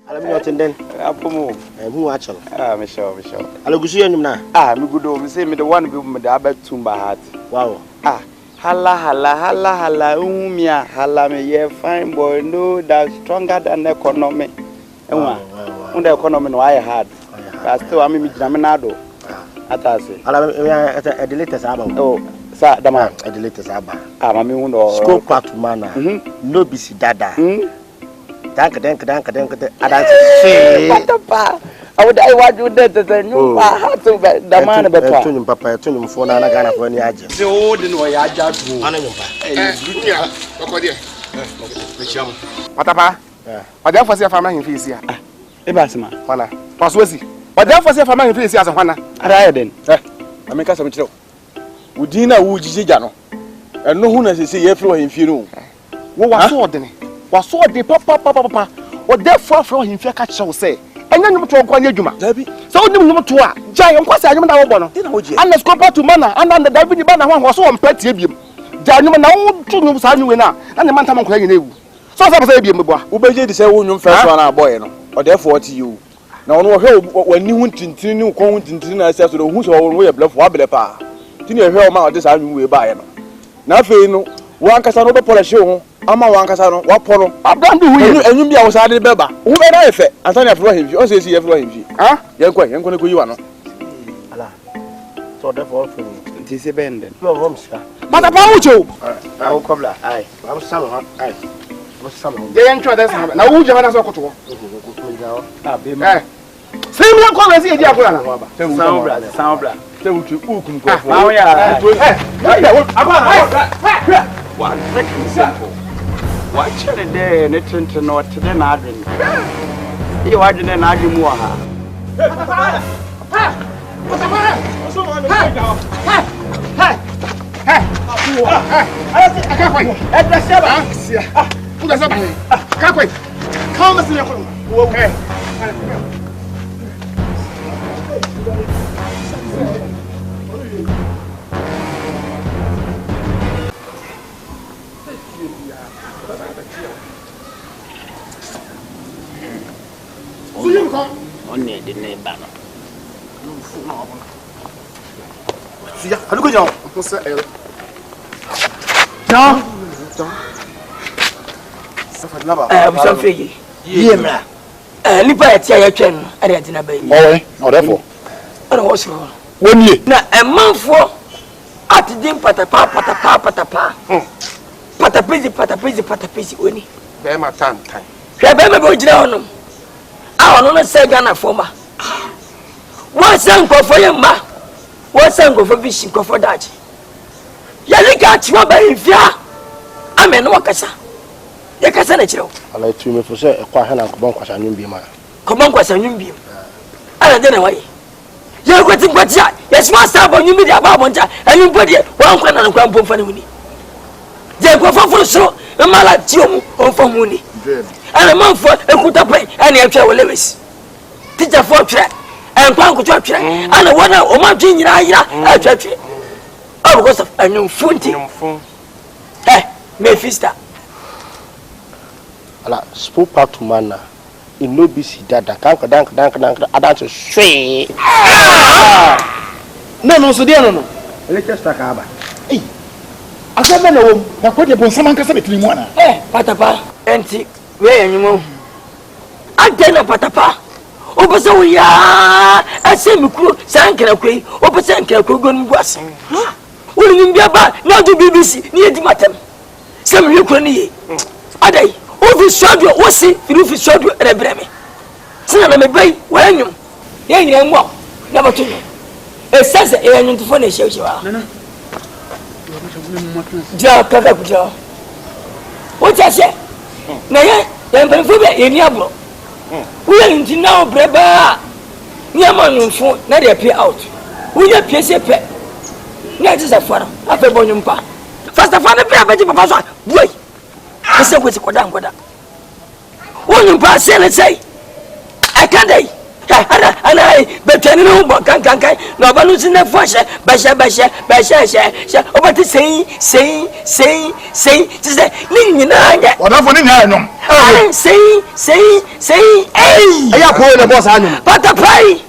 I'm not in then. Apomo. Who actually? Me sure. I'll go see you now. Me good me say me the one be me the abet tumba heart. Wow. Hala, umia, hala me ye fine boy, no, that's stronger than the economy. And the economy no I had. But still I mean Jaminado. Atase. At the latest album. Oh, sir, the man at the latest album. Mami uno. School part mana. No busy dada. Dank. Patapa. I want you dead as a new heart to the man of the papa, to him for another Ghana for any agent. The old and Voyager. Patapa. But therefore, see if I'm in Fisia. Ebasima, Hana. Paswasi. But therefore, see if I'm in Fisia as a Hana. I then. I make us some trouble. Udina Wujijano. And no one has see everyone in Fino. What was so ordinary? Was so the papa. What therefore from him fair catch shall say. And then you talk on your Juma. So, number 2, Giant was I am now one. And the scope to manner, and then the David Banner one was so on petty. Giant now 2 months I knew now, and the man I'm playing you. So, I say, Ubeji is a woman first one, our boy, or therefore to you. Now, no help when you want to continue going to yourself to the who's all way of bluff Wablepa. Didn't you hear about this? I will buy. Now, one Casano Polasho, Ama one Casano, what Polo. I've done the way, and you was added Beba. Who made I effect? I thought you him, you see everyone. Ah, you're going to go you on. So, therefore, it is a bend. No, homes, but about you. I will come. I was some. They enjoy this. Now, who you want to go? Same young colors here, Sound black. Tell you who can go for. One second, simple. Watch it there and it's into north to the Nadrin. You are the Nadrin Moha. On the neighbor. See, I look at you. I'm sorry. Yeah, Lipa, I can. I didn't baby. Oh, therefore. I was wrong. 1 year. Now, a month for at the dim patapa. Patapisi, Winnie. Bear my time. Remember, go down. I want to say Ghana for ma. What's uncle for your ma? What's uncle for fishing for that? Yalika, Chwaba, I'm an Wakasa. Yakasanacho. I like to me for say a quahan and Comonquas and Yumbi. Comonquas and Yumbi. I don't know why. You're getting what yes, master, when you meet about one time, and you put it 1 and Grandpa Fanny. They go for so, a malatium or for money. And a month for a good pay, and you have Lewis. Teacher for track, and Panko track, and a one of my junior, I track it. Oh, because of a new funty. Eh, Mephista. Spoke out to manna. In no busy dada, dank, I don't say. No, so dear, no. Let's just talk about it. I said, no, I put upon someone between one. Eh, Patapa, and where you move? I tell you, Patapa. Over so we are. I say, Muku, Sanka, over Sanka, Kugun was. Will you be about not to BBC near the matter? Some you can eat. A day. Over Shadow was it, if you showed you at a breme. Son of a bay, when you young walk, never to you. It says a young to furnish you are. Joe, Joe. What I say? Nay, then Penfuba in Yabo. We are in now, Breba. Yaman phone, not appear out. We are PC pet. That is a farm, after Bonumpa. First of all, the Papa, boy. I said, what's going on? When you pass, say, I can't. And I, but I know what can no one losing the flash, Basha, over to say, to say, whatever, Say, hey! I am calling the boss animal. Patapaa!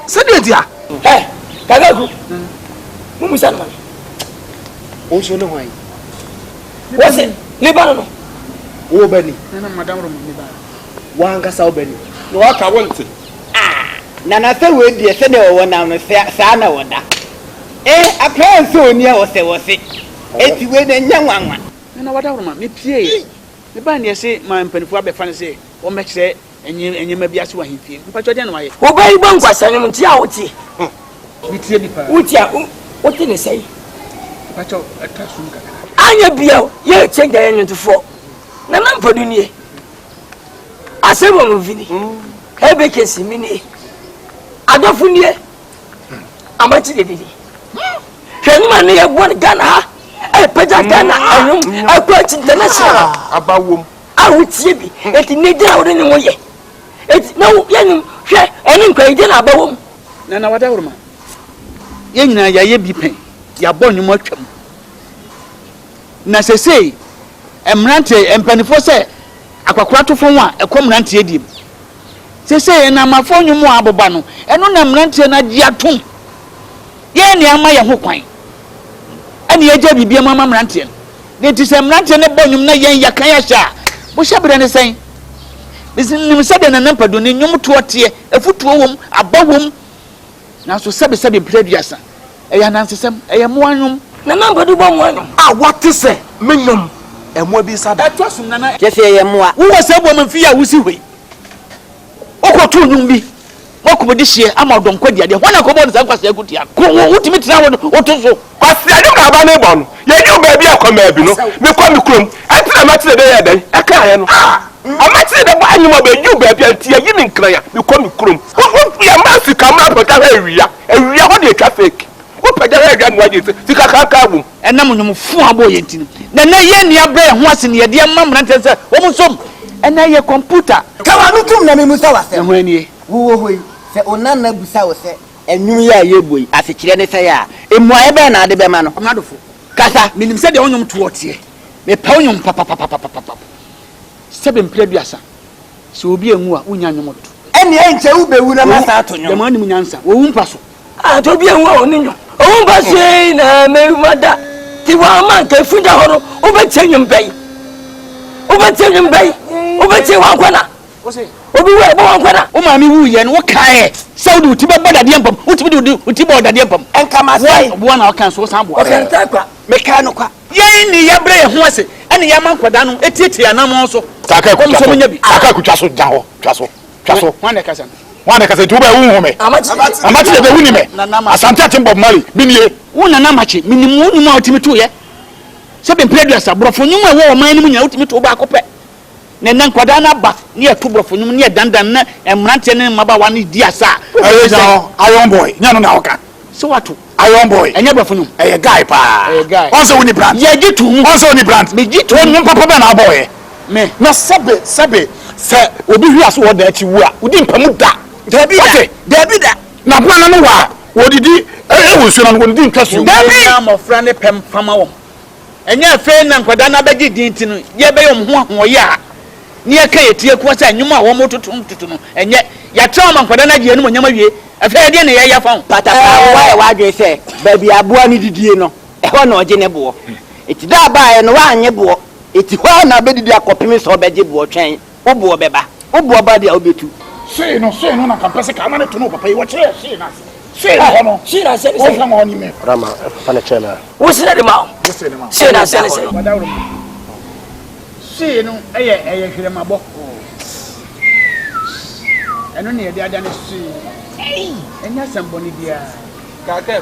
Send it here. Hey, Kagaku. Mumusan. Also, no way. What's it? Lebanon. Oh, Benny. Madam Roman. One Gassau Benny. No, I want it. Nana say we dey say dey won am sa na woda. A plan so ni o se wo se. Eti we na nya nwanwa. Na wada Roman, me pie. Me ba na say my mpanifo abefa ne say o me kire enyema bi ase wa hifie. Mpa chode na waye. Wo ba ibo nkwasa ne mti a wote. Me tie bi pa. Wote a wote ne say. Mpa cho atasum ka. Anya bia ye chenga ye ntufo. Na nampadu nie. Asebo mo vini. Ebe kesi mini. Adofu nie. Amati de bibi. Hwenuma ne ye bon Ghana ha. E peja Ghana ayum akwa international. Abawom. Awutie bi. Eti ne dira wo ne wo ye. Eti na wo yenim hwe eni nkwa ide na abawom. Na wada Roman. Ye nyina ya ye bi pen. Ya bɔ nyum atwam. Na sesei emrante empanifo se akwakora tofo ho a ekomrante ediem. Sesei na mafo nyum aboba no eno na emrante na gi atom. Ye ne ama ye ho kwan. Ene ye gya bibia mama emrante. Ne ti se emrante ne bɔ nyum na yen yakan ya sha. Bo hyabere ne sen. Bisim se de na nampado ne nyum to ote afutuo wom abawom. Na so sebe preduasa. Eya nansesem eya moanyum na nampado bo moanyum. What is it? Minyum. Emo bi sada. Etwasum na na Kese ye moa. wo se bo manfi ya wusi hwe. Okoto nyum bi. Mokomo de hie ama odom kwadi ade. Hwana ko bo nsa kwase akutia. Ko wutimi tira wo to so. Kwasi ade ka ba ne bo no. Ye nyu ba bi akoma bi no. Me kwa mi krom. Etina matire de ye den. Eka ye no. Amatire de ba anyuma ba nyu ba bi antia yi mi nkran ya. Me kwa mi krom. Ya masi kamra pota ewia. Ewia ho de traffic. Wo pagara adwa no waje sika kaka bum. Enam nyum fu abo ye ntini. Na ye ni abre ho ase ne ye de mamra ntense. Wo musom. Ena ye computer. Kawa no tum na me musa wase. Ehwe ni. Wo hoi. Se onana busa wo se. Enwum ya ye boi. Asekire ne se ya. Emu aye be na ade be ma no. Amadofo. Kasa. Minim se de onyum to otie. Me pa onyum papa. Sebe mpreduasa. Se obi enwu a unya nyum to. Ene enche ubewu na masa atonyo. De mani munyansa. Wo wumpa so. To bi enwu a oninyo. O ba sei na me mada. Ti wa man ka funda horo. O ba chenyum bai. O ba chenyum bai. O ba che wa kwana. Wo se Obi we bo wa kwana. o ma mi wu ye no wo kae. Saudi uti be boda de mpam. Uti be uti boda de mpam. Enka masai. Bo na o kan so san bo. O kan ta kwa. Me ka no kwa. Ye ni ya bre ye ho ase. Ene ya man kwada no etietie anam so. Saka ku so munya bi. Saka ku twaso jaho. Twaso. Wane kasa. Wane kasa tu ba wu me. Amati de be wuni me. Asante atimbo mali. Binie. Wona na machi minimu nyuma otimi to ye. Se be preduasa brofo nyuma wo man ni munya otimi to ba akopɛ. Na nan kwada na ba ne eto brofo nyum ne dandan na emrante ne maba wa ne di asa. Iron boy. Nyano na oka. So wato Iron boy. enye brofo nyum. Eye guy pa. Guy. Also woni brand. Ye gitu mu. Also woni brand. Me gitu Woni papa be na boy. me. Na sebe se obi hwi aso wo da achi wu a udi mpamu da. Dabi da. Na plan no wa wodidi wo so na wodidi ntwaso. Dabi na mo fra ne pem fama wo. Enye afa na nkwada na begi dinti no ye be yom ho ya. Ni aka yetie ku asa nyuma wo motutu no. Enye ya tra ma nkwada na die no nyama wie. Afa de ne ye ya fa. Patapaa wa dwe se baby aboa ni didie no. Eho na oje ne bo. Eti da ba no wa anye bo. Eti ho na bedidi akopimi so beje bo twen. Wo bo beba. Wo bo ba dia obetu. Sei no na kampese ka na to no papa yi wo kire sei na. Sei no. Shi na se Wo fa mo ni me. Rama fana chena. Wo sina de ma. Shi na se se. Wadawro. Se no eye hwere mabɔ. Eno ne ye de ada ne se. Enya samboni dia. Kake.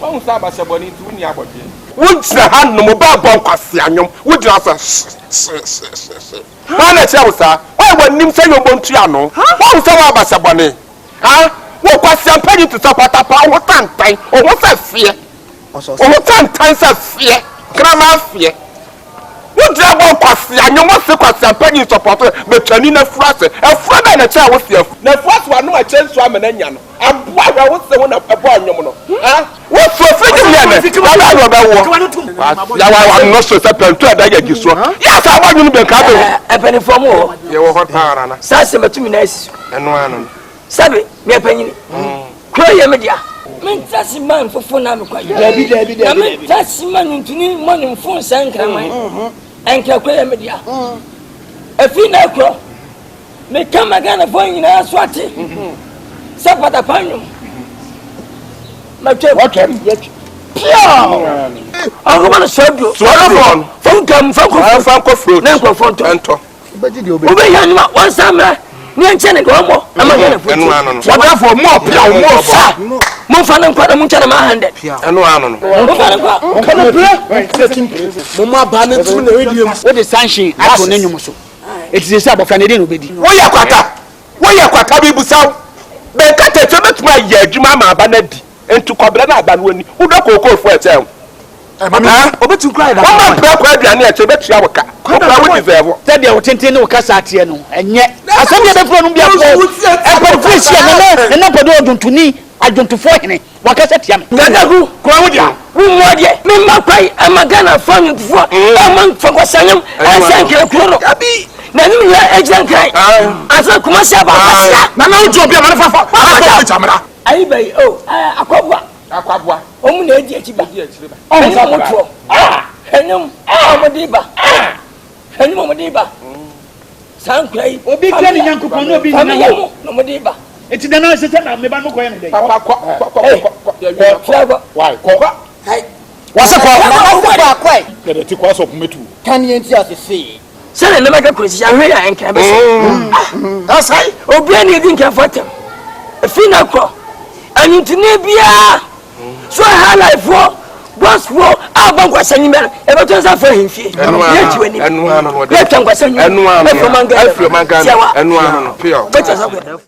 Wọ́n sá àbàṣẹ̀bọ̀ ní tún ní àbọ̀dé. Wọ́n ti ha nù mo bá bọ̀ nkwasi anyom. Wọ́n di asa. Wọ́n na ṣe awusa. Wọ́n wọ nim sẹ́ yóò bọ̀ ntu ano. Wọ́n sẹ́ wọ́n àbàṣẹ̀bọ̀ ni. Wọ́n kwasi ampẹ́ni ti sọ Patapaa. Wọ́n tantan. Wọ́n sẹ́ fìyẹ. Wọ́n tantan sẹ́ fìyẹ. Kírámà fìyẹ. Wọ́n di abọ̀ nkwasi anyom. Wọ́n sẹ́ kwasi ampẹ́ni sọpọ̀tọ̀. Bẹ̀tẹ̀ni na furase. Ẹ̀fura bẹ́ẹ̀ na kyẹ́ àwọn fìyẹ. Na furase wà nù ẹ̀kyẹ́ nsọ àmì n'ẹ̀nyà no. Àbúrò àwọn wọ́n sẹ́ wọn na ẹ̀bọ̀ anyom no. What for freedom I'm not so certain to that you so. Yes, I want you to be a penny for more. You were hot power. Sassy, to me nice. And one. Sabi, me a penny. Cry a media. Men tassi man for phone. Tassi man to need money phone sank and cry media. A female crow may come again a phone in a swati. Sapata panum. My what can get? I'm going to show you. Swallow phone come from fruit. Never phone to enter. But did you obey one summer? Nianchene kwa mo amagene futi wada for more pia more sa mo fana kwa mu chana ma 100 eno ano no mo fana kwa kana pia mo ma ba ne tum na radio wo de sanction ato ne nyum so etise sa bofa ne de no bedi wo ya kwata bi busaw be kata fe betuma ya adwuma ma ba na di entu kobra na aba no ani wo do kokofo etem obetu cry da mama pra kwa aduane a chebetu ya woka kokra wo deserve te de wo tenten ne wo kasa atie no enye asem de befro no bia ko e profesi na podo oduntuni adwontufo hene wakasa tia me gagagu kwa wo dia wo modie me makwai amagana fanu fo amang fakosanyam asankere kuro abi na ni ya ejankrai asa kuma saba na na ujo bia ma fa chamra ayi bai akwabwa omu na edi echiba omu sa moto enyum omodiba sankrai obi kani nyankopon no obi nyina wo omodiba eti dana sese na meba no koye no dey papa why hai wasa kwa de ti kwa so kumetu kan yenti asese sele na maka kurisi ya hwe ya enka be asai obi ani edi nka fatem fina ko anyintine bia so highlight for boss for abangwa sanimera e beto nsa fa himfie yeji wani enu ano no de twangwa sanimera enu ano no pure